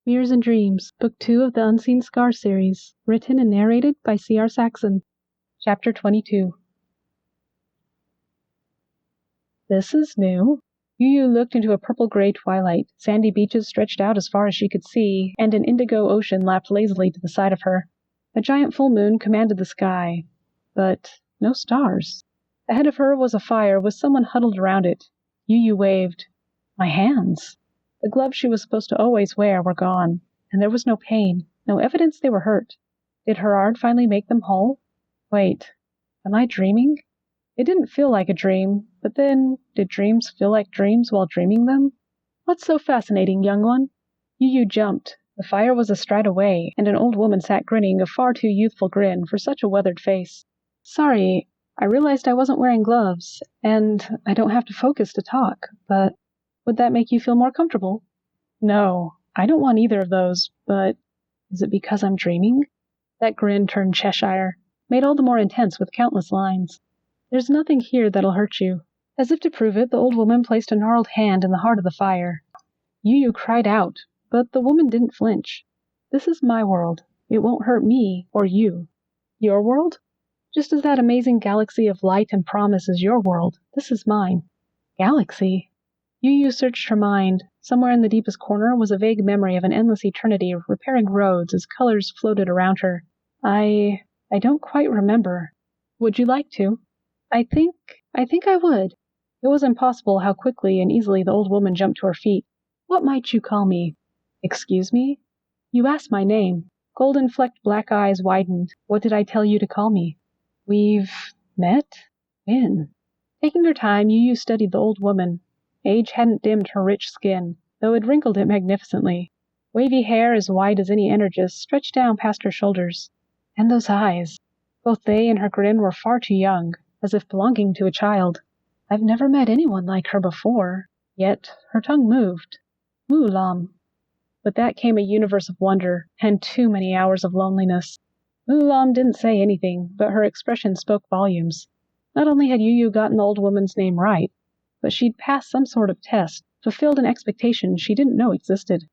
Mirrors and Dreams, Book 2 of the Unseen Scar series, written and narrated by C.R. Saxon. Chapter 22. This is new. Yu looked into a purple-gray twilight. Sandy beaches stretched out as far as she could see, and an indigo ocean lapped lazily to the side of her. A giant full moon commanded the sky, but no stars. Ahead of her was a fire with someone huddled around it. Yu waved. My hands. The gloves she was supposed to always wear were gone, and there was no pain, no evidence they were hurt. Did Herard finally make them whole? Wait, am I dreaming? It didn't feel like a dream, but then, did dreams feel like dreams while dreaming them? What's so fascinating, young one? Yu jumped. The fire was a stride away, and an old woman sat grinning a far too youthful grin for such a weathered face. Sorry, I realized I wasn't wearing gloves, and I don't have to focus to talk, but would that make you feel more comfortable? No, I don't want either of those, but is it because I'm dreaming? That grin turned Cheshire, made all the more intense with countless lines. There's nothing here that'll hurt you. As if to prove it, the old woman placed a gnarled hand in the heart of the fire. Yu cried out, but the woman didn't flinch. This is my world. It won't hurt me or you. Your world? Just as that amazing galaxy of light and promise is your world, this is mine. Galaxy? Yu searched her mind. Somewhere in the deepest corner was a vague memory of an endless eternity repairing roads as colors floated around her. I don't quite remember. Would you like to? I think I would. It was impossible how quickly and easily the old woman jumped to her feet. What might you call me? Excuse me? You asked my name. Golden-flecked black eyes widened. What did I tell you to call me? We've met? When? Taking her time, Yu studied the old woman. Age hadn't dimmed her rich skin, though it wrinkled it magnificently. Wavy hair as wide as any energist stretched down past her shoulders. And those eyes. Both they and her grin were far too young, as if belonging to a child. I've never met anyone like her before. Yet her tongue moved. Mu-lam. With that came a universe of wonder, and too many hours of loneliness. Mu-lam didn't say anything, but her expression spoke volumes. Not only had Yu gotten the old woman's name right, but she'd passed some sort of test, fulfilled an expectation she didn't know existed.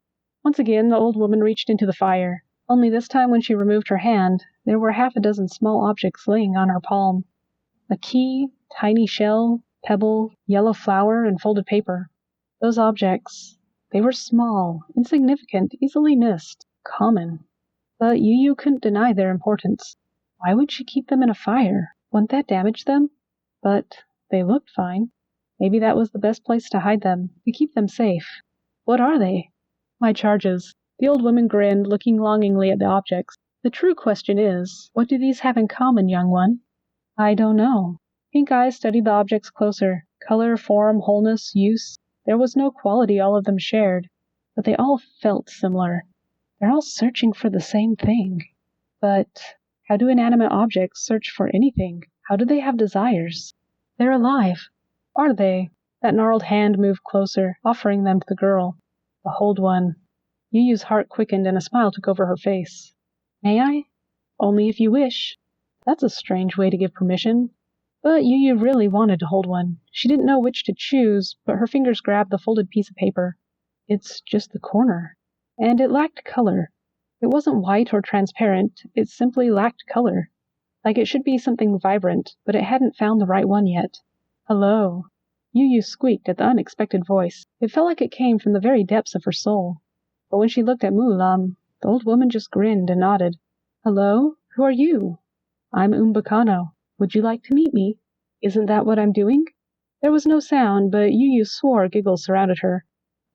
Once again, the old woman reached into the fire. Only this time when she removed her hand, there were half a dozen small objects laying on her palm. A key, tiny shell, pebble, yellow flower, and folded paper. Those objects, they were small, insignificant, easily missed, common. But Yu couldn't deny their importance. Why would she keep them in a fire? Wouldn't that damage them? But they looked fine. Maybe that was the best place to hide them, to keep them safe. What are they? My charges. The old woman grinned, looking longingly at the objects. The true question is, what do these have in common, young one? I don't know. Pink eyes studied the objects closer. Color, form, wholeness, use. There was no quality all of them shared, but they all felt similar. They're all searching for the same thing. But how do inanimate objects search for anything? How do they have desires? They're alive. Are they? That gnarled hand moved closer, offering them to the girl. Behold one. Yu's heart quickened and a smile took over her face. May I? Only if you wish. That's a strange way to give permission. But Yu really wanted to hold one. She didn't know which to choose, but her fingers grabbed the folded piece of paper. It's just the corner. And it lacked color. It wasn't white or transparent, it simply lacked color. Like it should be something vibrant, but it hadn't found the right one yet. Hello. Yu squeaked at the unexpected voice. It felt like it came from the very depths of her soul. But when she looked at Mu-lam, the old woman just grinned and nodded. Hello? Who are you? I'm Umbakano. Would you like to meet me? Isn't that what I'm doing? There was no sound, but Yu swore giggles surrounded her.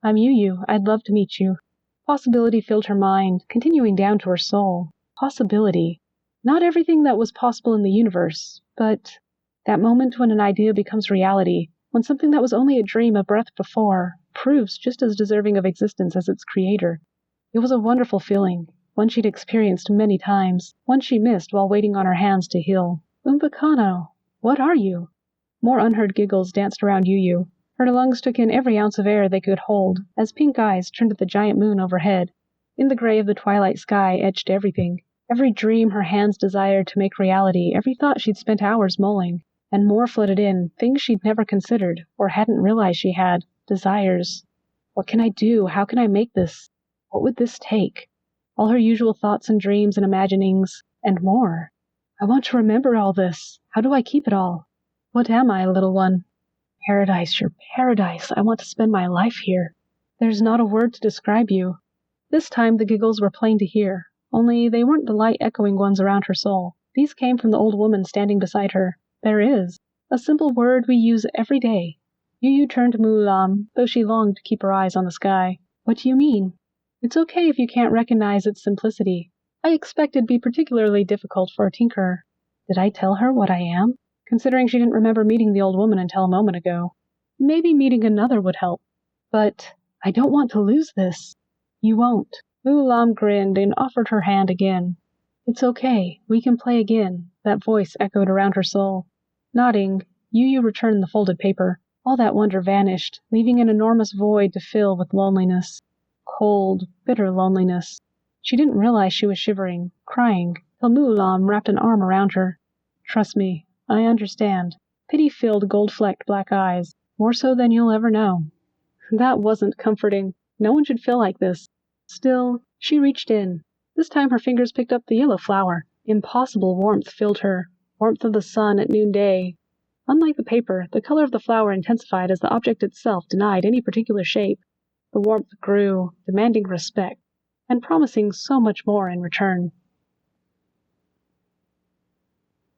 I'm Yu. I'd love to meet you. Possibility filled her mind, continuing down to her soul. Possibility. Not everything that was possible in the universe, but that moment when an idea becomes reality, when something that was only a dream a breath before proves just as deserving of existence as its creator. It was a wonderful feeling, one she'd experienced many times, one she missed while waiting on her hands to heal. Umbakano, what are you? More unheard giggles danced around Yu. Her lungs took in every ounce of air they could hold, as pink eyes turned to the giant moon overhead. In the gray of the twilight sky etched everything. Every dream her hands desired to make reality, every thought she'd spent hours mulling. And more flooded in, things she'd never considered, or hadn't realized she had, desires. What can I do? How can I make this? What would this take? All her usual thoughts and dreams and imaginings, and more. I want to remember all this. How do I keep it all? What am I, little one? Paradise, your paradise. I want to spend my life here. There's not a word to describe you. This time the giggles were plain to hear, only they weren't the light echoing ones around her soul. These came from the old woman standing beside her. There is a simple word we use every day. Yu turned to Mulam, though she longed to keep her eyes on the sky. What do you mean? It's okay if you can't recognize its simplicity. I expect it'd be particularly difficult for a tinkerer. Did I tell her what I am? Considering she didn't remember meeting the old woman until a moment ago. Maybe meeting another would help. But I don't want to lose this. You won't. Mulam grinned and offered her hand again. It's okay. We can play again. That voice echoed around her soul. Nodding, Yu returned the folded paper. All that wonder vanished, leaving an enormous void to fill with loneliness. Cold, bitter loneliness. She didn't realize she was shivering, crying, till Mulam wrapped an arm around her. Trust me, I understand. Pity filled gold-flecked black eyes, more so than you'll ever know. That wasn't comforting. No one should feel like this. Still, she reached in. This time her fingers picked up the yellow flower. Impossible warmth filled her, warmth of the sun at noonday. Unlike the paper, the color of the flower intensified as the object itself denied any particular shape. The warmth grew, demanding respect, and promising so much more in return.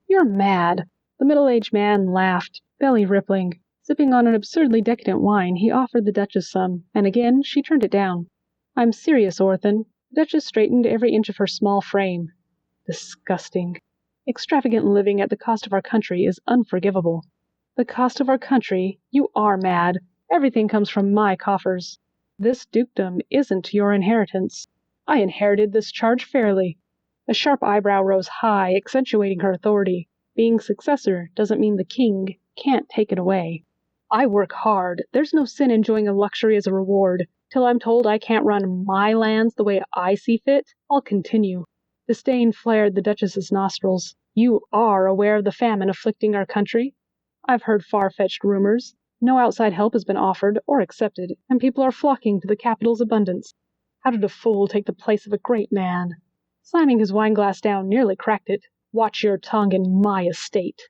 You're mad. The middle-aged man laughed, belly rippling. Sipping on an absurdly decadent wine, he offered the Duchess some, and again she turned it down. I'm serious, Orphan. The Duchess straightened every inch of her small frame. Disgusting. Extravagant living at the cost of our country is unforgivable. The cost of our country? You are mad. Everything comes from my coffers. This dukedom isn't your inheritance. I inherited this charge fairly. A sharp eyebrow rose high, accentuating her authority. Being successor doesn't mean the king can't take it away. I work hard. There's no sin enjoying a luxury as a reward. Till I'm told I can't run my lands the way I see fit, I'll continue. Disdain flared the Duchess's nostrils. You are aware of the famine afflicting our country? I've heard far-fetched rumors. No outside help has been offered or accepted, and people are flocking to the capital's abundance. How did a fool take the place of a great man? Slamming his wineglass down, nearly cracked it. Watch your tongue in my estate.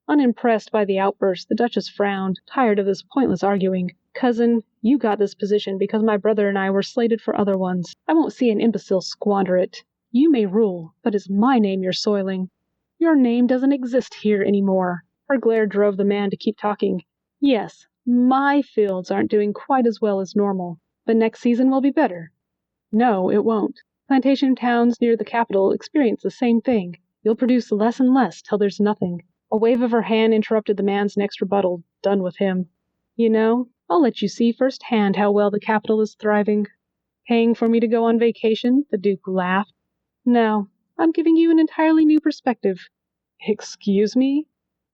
Unimpressed by the outburst, the Duchess frowned, tired of this pointless arguing. Cousin, you got this position because my brother and I were slated for other ones. I won't see an imbecile squander it. You may rule, but it's my name you're soiling. Your name doesn't exist here anymore. Her glare drove the man to keep talking. Yes, my fields aren't doing quite as well as normal, but next season will be better. No, it won't. Plantation towns near the capital experience the same thing. You'll produce less and less till there's nothing. A wave of her hand interrupted the man's next rebuttal. Done with him. You know, I'll let you see firsthand how well the capital is thriving. Paying for me to go on vacation? The Duke laughed. No, I'm giving you an entirely new perspective. Excuse me?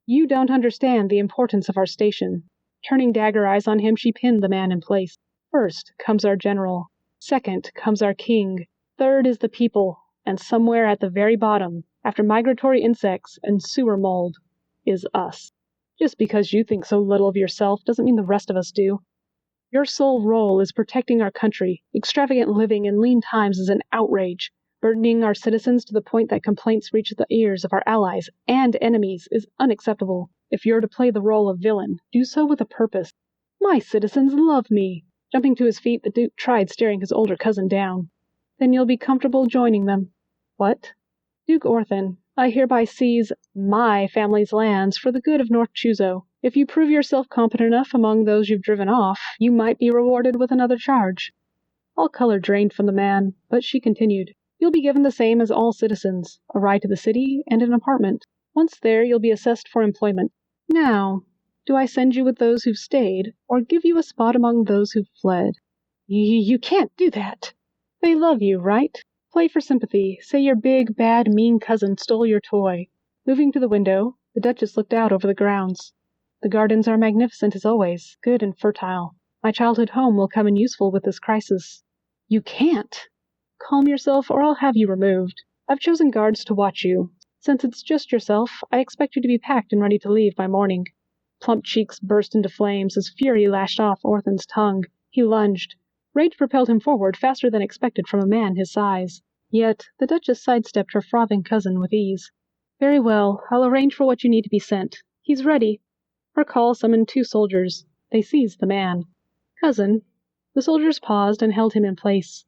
You don't understand the importance of our station. Turning dagger eyes on him, she pinned the man in place. First comes our general. Second comes our king. Third is the people. And somewhere at the very bottom, after migratory insects and sewer mold, is us. Just because you think so little of yourself doesn't mean the rest of us do. Your sole role is protecting our country. Extravagant living in lean times is an outrage. Burdening our citizens to the point that complaints reach the ears of our allies and enemies is unacceptable. If you're to play the role of villain, do so with a purpose. My citizens love me. Jumping to his feet, the Duke tried staring his older cousin down. Then you'll be comfortable joining them. What? Duke Orthan, I hereby seize my family's lands for the good of North Chuzo. If you prove yourself competent enough among those you've driven off, you might be rewarded with another charge. All color drained from the man, but she continued. You'll be given the same as all citizens, a ride to the city and an apartment. Once there, you'll be assessed for employment. Now, do I send you with those who've stayed, or give you a spot among those who've fled? You can't do that. They love you, right? Play for sympathy. Say your big, bad, mean cousin stole your toy. Moving to the window, the Duchess looked out over the grounds. The gardens are magnificent as always, good and fertile. My childhood home will come in useful with this crisis. You can't. Calm yourself or I'll have you removed. I've chosen guards to watch you. Since it's just yourself, I expect you to be packed and ready to leave by morning. Plump cheeks burst into flames as fury lashed off Orthan's tongue. He lunged. Rage propelled him forward faster than expected from a man his size. Yet, the Duchess sidestepped her frothing cousin with ease. Very well, I'll arrange for what you need to be sent. He's ready. Her call summoned 2 soldiers. They seized the man. Cousin. The soldiers paused and held him in place.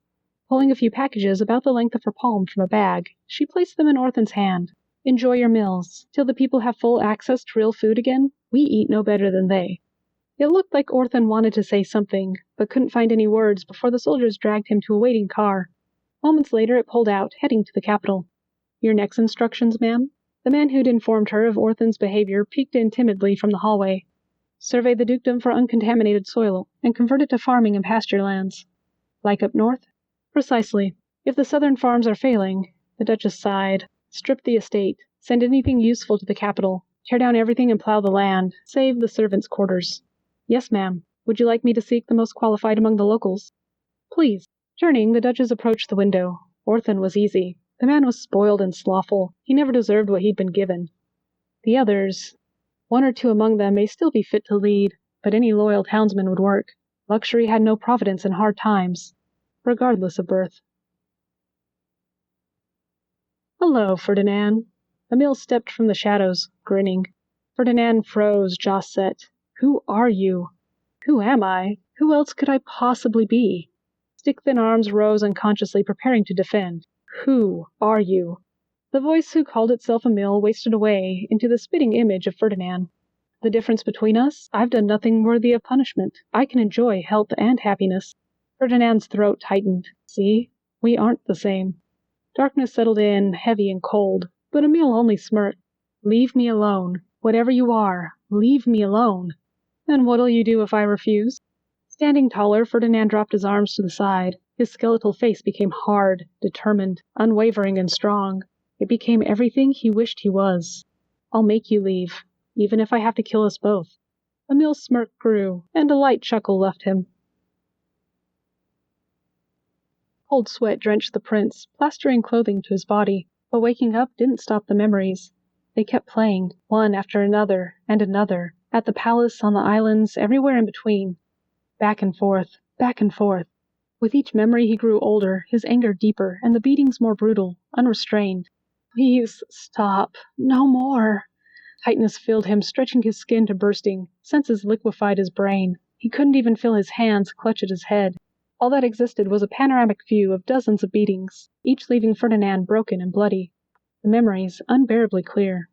Pulling a few packages about the length of her palm from a bag, she placed them in Orthan's hand. Enjoy your meals. Till the people have full access to real food again, we eat no better than they. It looked like Orthan wanted to say something, but couldn't find any words before the soldiers dragged him to a waiting car. Moments later it pulled out, heading to the capital. Your next instructions, ma'am? The man who'd informed her of Orthan's behavior peeked in timidly from the hallway. Survey the dukedom for uncontaminated soil, and convert it to farming and pasture lands. Like up north? Precisely. If the southern farms are failing, the Duchess sighed, strip the estate, send anything useful to the capital, tear down everything and plow the land, save the servants' quarters. Yes, ma'am. Would you like me to seek the most qualified among the locals? Please. Turning, the Duchess approached the window. Orthan was easy. The man was spoiled and slothful. He never deserved what he'd been given. The others, 1 or 2 among them may still be fit to lead, but any loyal townsman would work. Luxury had no providence in hard times, regardless of birth. Hello, Ferdinan. Emil stepped from the shadows, grinning. Ferdinan froze, jaw set. Who are you? Who am I? Who else could I possibly be? Stick-thin arms rose unconsciously, preparing to defend. Who are you? The voice who called itself Emil wasted away into the spitting image of Ferdinan. The difference between us? I've done nothing worthy of punishment. I can enjoy health and happiness. Ferdinand's throat tightened. See? We aren't the same. Darkness settled in, heavy and cold, but Emil only smirked. Leave me alone. Whatever you are, leave me alone. And what'll you do if I refuse? Standing taller, Ferdinan dropped his arms to the side. His skeletal face became hard, determined, unwavering and strong. It became everything he wished he was. I'll make you leave, even if I have to kill us both. Emil's smirk grew, and a light chuckle left him. Cold sweat drenched the prince, plastering clothing to his body, but waking up didn't stop the memories. They kept playing, one after another, at the palace, on the islands, everywhere in between. Back and forth, back and forth. With each memory he grew older, his anger deeper, and the beatings more brutal, unrestrained. Please, stop. No more. Tightness filled him, stretching his skin to bursting. Senses liquefied his brain. He couldn't even feel his hands clutch at his head. All that existed was a panoramic view of dozens of beatings, each leaving Ferdinan broken and bloody. The memories unbearably clear.